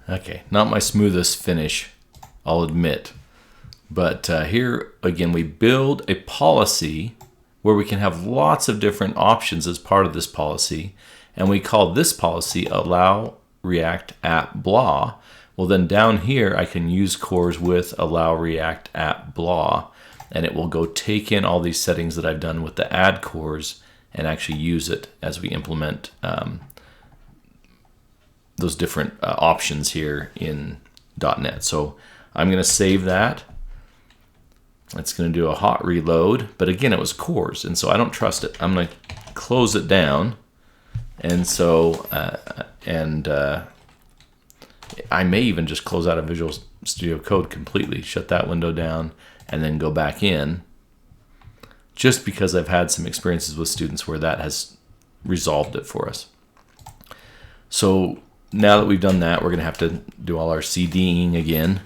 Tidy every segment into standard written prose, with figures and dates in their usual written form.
Okay, not my smoothest finish, I'll admit. But here, again, we build a policy where we can have lots of different options as part of this policy. And we call this policy allow react at blah. Well, then down here, I can use cores with allow react at blah. And it will go take in all these settings that I've done with the add cores and actually use it as we implement those different options here in .NET. So I'm going to save that. It's going to do a hot reload, but again, it was cores, and so I don't trust it. I'm going to close it down, and so I may even just close out of Visual Studio Code completely, shut that window down, and then go back in, just because I've had some experiences with students where that has resolved it for us. So now that we've done that, we're going to have to do all our CDing again.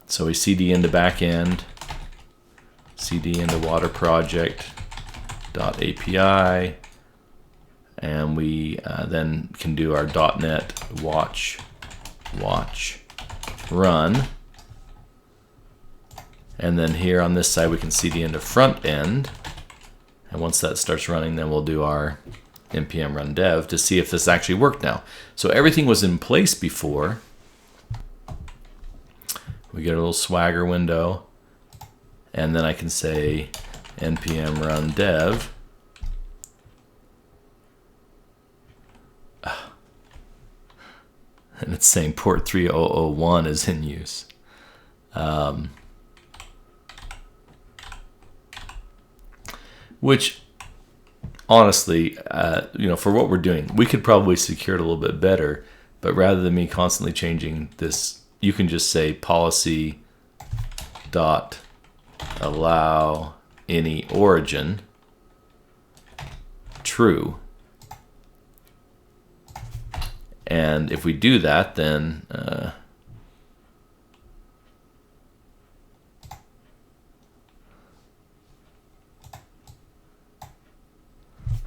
So we CD into backend, CD into water project.api, and we then can do our .NET watch run. And then here on this side, we can CD into front end. And once that starts running, then we'll do our npm run dev to see if this actually worked now. So everything was in place before. We get a little Swagger window, and then I can say npm run dev. And it's saying port 3001 is in use. Which, honestly, for what we're doing, we could probably secure it a little bit better. But rather than me constantly changing this, you can just say policy dot allow any origin true. And if we do that, then I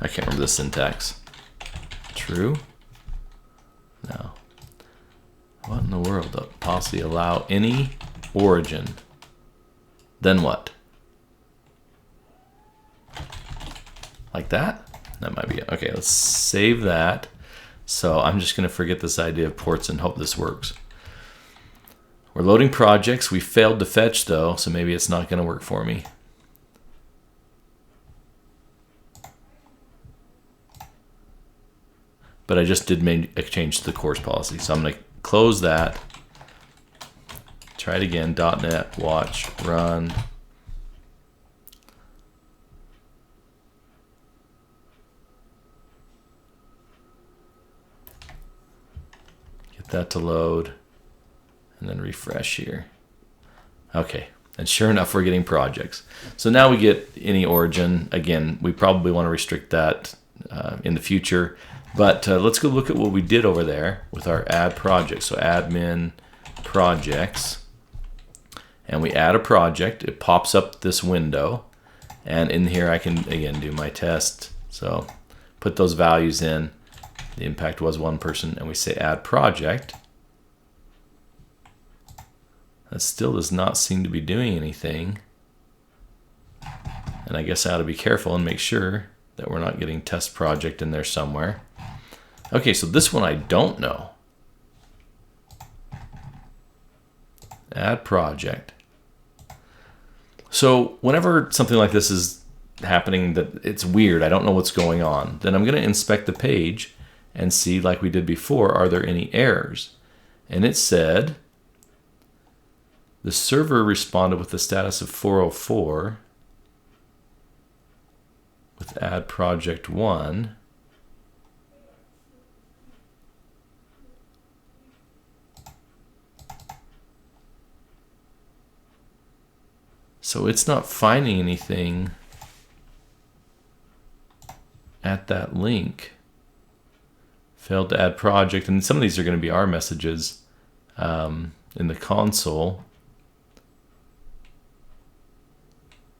can't remember the syntax. True? No. What in the world? Policy allow any origin. Then what? Like that? That might be it. Okay, let's save that. So I'm just going to forget this idea of ports and hope this works. We're loading projects. We failed to fetch though, so maybe it's not going to work for me. But I just did make a change to the course policy. So I'm going to close that. Try it again. .NET watch run. Get that to load. And then refresh here. Okay. And sure enough, we're getting projects. So now we get any origin. Again, we probably want to restrict that in the future. But let's go look at what we did over there with our add projects. So admin projects. And we add a project. It pops up this window. And in here I can, again, do my test. So put those values in. The impact was one person. And we say add project. That still does not seem to be doing anything. And I guess I ought to be careful and make sure that we're not getting test project in there somewhere. Okay, so this one I don't know. Add project. So whenever something like this is happening that it's weird, I don't know what's going on, then I'm going to inspect the page and see, like we did before, are there any errors? And it said the server responded with the status of 404 with add project 1. So it's not finding anything at that link. Failed to add project. And some of these are going to be our messages in the console.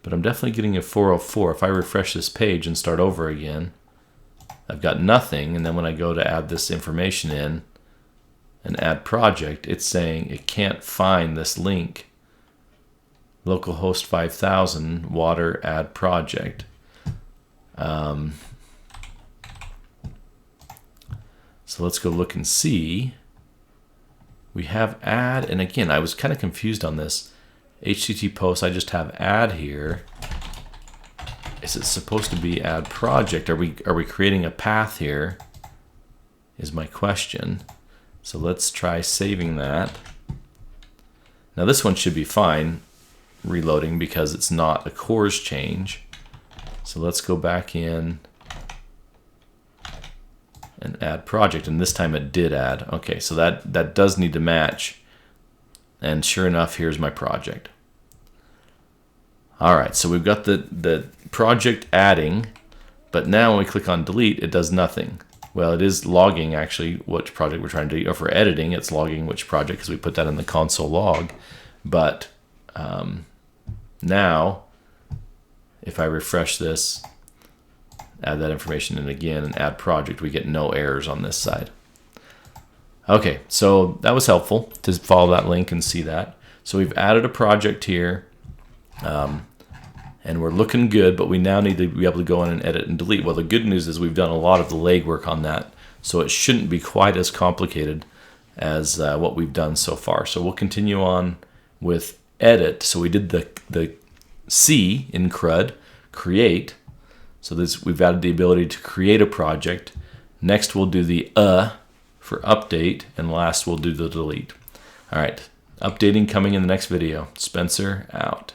But I'm definitely getting a 404. If I refresh this page and start over again, I've got nothing. And then when I go to add this information in, and add project, it's saying it can't find this link. Localhost 5000 water add project. So let's go look and see. We have add, and again, I was kind of confused on this. HTTP post, I just have add here. Is it supposed to be add project? Are we creating a path here? Is my question. So let's try saving that. Now this one should be fine reloading because it's not a CORS change. So let's go back in and add project, and this time it did add. Okay, so that does need to match, and sure enough, here's my project. All right, so we've got the project adding, but now when we click on delete, it does nothing. Well, it is logging actually which project we're trying to do. Or for editing, it's logging which project because we put that in the console log. But now, if I refresh this, add that information in again and add project, we get no errors on this side. Okay, so that was helpful to follow that link and see that. So we've added a project here, and we're looking good, but we now need to be able to go in and edit and delete. Well, the good news is we've done a lot of the legwork on that, so it shouldn't be quite as complicated as what we've done so far. So we'll continue on with edit. So we did the C in CRUD, create. So we've added the ability to create a project. Next we'll do the for update, and last we'll do the delete. All right, updating coming in the next video. Spencer out.